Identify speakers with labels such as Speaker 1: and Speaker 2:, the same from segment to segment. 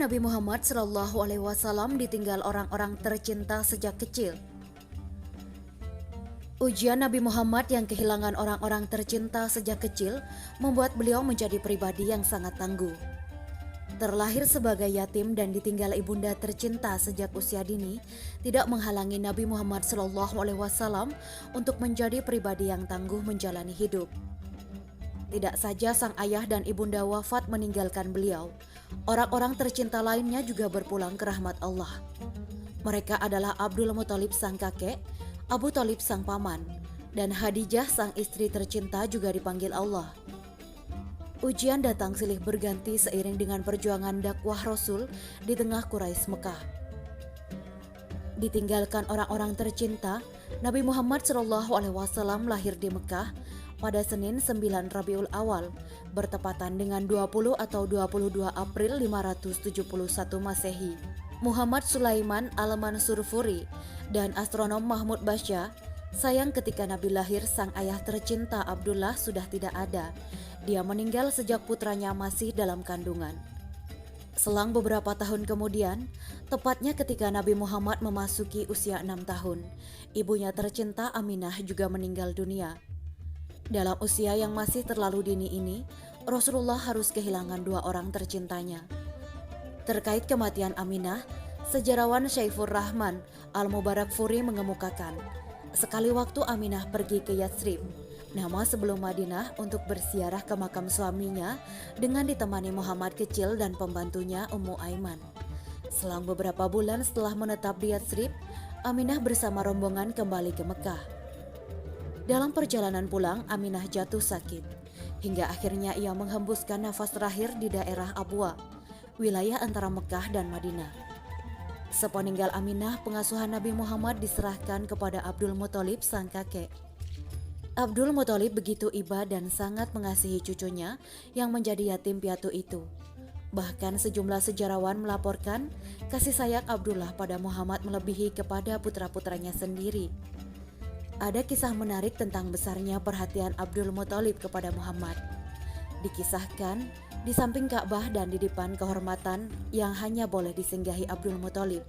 Speaker 1: Nabi Muhammad SAW ditinggal orang-orang tercinta sejak kecil. Ujian Nabi Muhammad yang kehilangan orang-orang tercinta sejak kecil membuat beliau menjadi pribadi yang sangat tangguh. Terlahir sebagai yatim dan ditinggal ibunda tercinta sejak usia dini tidak menghalangi Nabi Muhammad SAW untuk menjadi pribadi yang tangguh menjalani hidup. Tidak saja sang ayah dan ibunda wafat meninggalkan beliau, orang-orang tercinta lainnya juga berpulang ke rahmat Allah. Mereka adalah Abdul Muthalib sang kakek, Abu Thalib sang paman, dan Khadijah sang istri tercinta juga dipanggil Allah. Ujian datang silih berganti seiring dengan perjuangan dakwah Rasul di tengah Quraisy Mekah. Ditinggalkan orang-orang tercinta, Nabi Muhammad SAW lahir di Mekah pada Senin 9 Rabiul Awal, bertepatan dengan 20 atau 22 April 571 Masehi. Muhammad Sulaiman Al-Mansur Furi dan astronom Mahmud Basya, sayang ketika Nabi lahir sang ayah tercinta Abdullah sudah tidak ada. Dia meninggal sejak putranya masih dalam kandungan. Selang beberapa tahun kemudian, tepatnya ketika Nabi Muhammad memasuki usia 6 tahun, ibunya tercinta Aminah juga meninggal dunia. Dalam usia yang masih terlalu dini ini, Rasulullah harus kehilangan dua orang tercintanya. Terkait kematian Aminah, sejarawan Syaifur Rahman Al-Mubarak Furi mengemukakan, sekali waktu Aminah pergi ke Yatsrib, nama sebelum Madinah, untuk berziarah ke makam suaminya dengan ditemani Muhammad kecil dan pembantunya Ummu Aiman. Selang beberapa bulan setelah menetap di Yatsrib, Aminah bersama rombongan kembali ke Mekah. Dalam perjalanan pulang, Aminah jatuh sakit, hingga akhirnya ia menghembuskan nafas terakhir di daerah Abwa, wilayah antara Mekah dan Madinah. Sepeninggal Aminah, pengasuhan Nabi Muhammad diserahkan kepada Abdul Muthalib sang kakek. Abdul Muthalib begitu iba dan sangat mengasihi cucunya yang menjadi yatim piatu itu. Bahkan sejumlah sejarawan melaporkan kasih sayang Abdullah pada Muhammad melebihi kepada putra-putranya sendiri. Ada kisah menarik tentang besarnya perhatian Abdul Muthalib kepada Muhammad. Dikisahkan, di samping Ka'bah dan di depan kehormatan yang hanya boleh disinggahi Abdul Muthalib.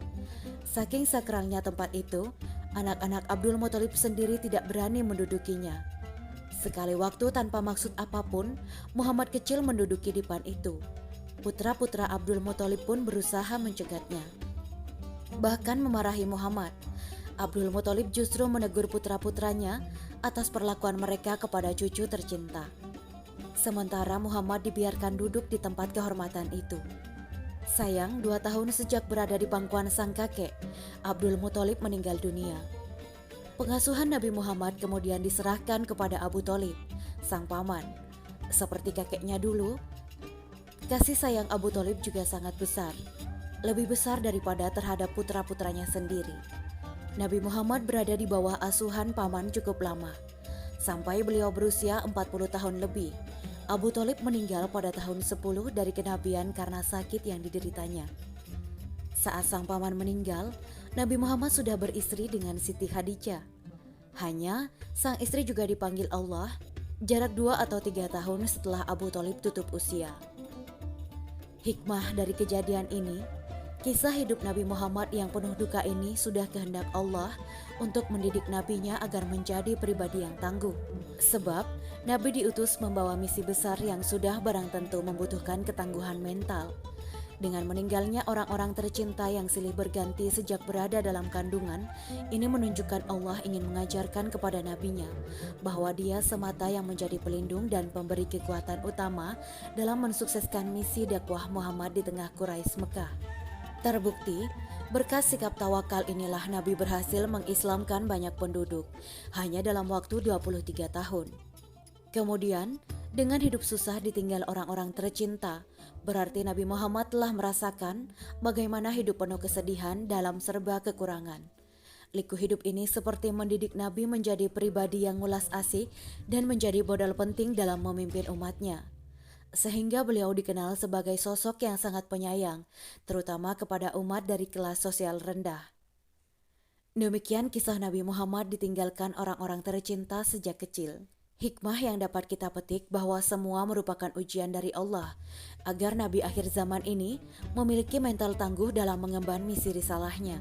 Speaker 1: Saking sakralnya tempat itu, anak-anak Abdul Muthalib sendiri tidak berani mendudukinya. Sekali waktu tanpa maksud apapun, Muhammad kecil menduduki dipan itu. Putra-putra Abdul Muthalib pun berusaha mencegatnya, bahkan memarahi Muhammad. Abdul Muthalib justru menegur putra-putranya atas perlakuan mereka kepada cucu tercinta. Sementara Muhammad dibiarkan duduk di tempat kehormatan itu. Sayang, 2 tahun sejak berada di pangkuan sang kakek, Abdul Muthalib meninggal dunia. Pengasuhan Nabi Muhammad kemudian diserahkan kepada Abu Thalib, sang paman. Seperti kakeknya dulu, kasih sayang Abu Thalib juga sangat besar, lebih besar daripada terhadap putra-putranya sendiri. Nabi Muhammad berada di bawah asuhan paman cukup lama, sampai beliau berusia 40 tahun lebih. Abu Thalib meninggal pada tahun 10 dari kenabian karena sakit yang dideritanya. Saat sang paman meninggal, Nabi Muhammad sudah beristri dengan Siti Khadijah. Hanya, sang istri juga dipanggil Allah, jarak 2 atau 3 tahun setelah Abu Thalib tutup usia. Hikmah dari kejadian ini, kisah hidup Nabi Muhammad yang penuh duka ini sudah kehendak Allah untuk mendidik nabinya agar menjadi pribadi yang tangguh. Sebab, Nabi diutus membawa misi besar yang sudah barang tentu membutuhkan ketangguhan mental. Dengan meninggalnya orang-orang tercinta yang silih berganti sejak berada dalam kandungan, ini menunjukkan Allah ingin mengajarkan kepada nabinya bahwa dia semata yang menjadi pelindung dan pemberi kekuatan utama dalam mensukseskan misi dakwah Muhammad di tengah Quraisy Mekah. Terbukti, berkat sikap tawakal inilah Nabi berhasil mengislamkan banyak penduduk hanya dalam waktu 23 tahun. Kemudian, dengan hidup susah ditinggal orang-orang tercinta, berarti Nabi Muhammad telah merasakan bagaimana hidup penuh kesedihan dalam serba kekurangan. Liku hidup ini seperti mendidik Nabi menjadi pribadi yang ngulas asih dan menjadi modal penting dalam memimpin umatnya. Sehingga beliau dikenal sebagai sosok yang sangat penyayang, terutama kepada umat dari kelas sosial rendah. Demikian kisah Nabi Muhammad ditinggalkan orang-orang tercinta sejak kecil. Hikmah yang dapat kita petik bahwa semua merupakan ujian dari Allah agar Nabi akhir zaman ini memiliki mental tangguh dalam mengemban misi risalahnya.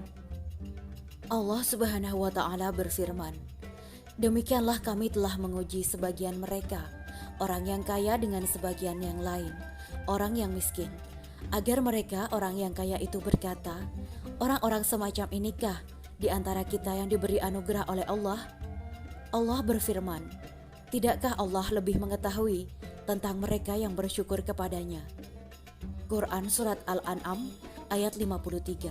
Speaker 1: Allah Subhanahu wa Ta'ala berfirman, "Demikianlah kami telah menguji sebagian mereka, orang yang kaya dengan sebagian yang lain, orang yang miskin, agar mereka orang yang kaya itu berkata, orang-orang semacam inikah di antara kita yang diberi anugerah oleh Allah?" Allah berfirman, "Tidakkah Allah lebih mengetahui tentang mereka yang bersyukur kepadanya?" Quran Surat Al-An'am ayat 53.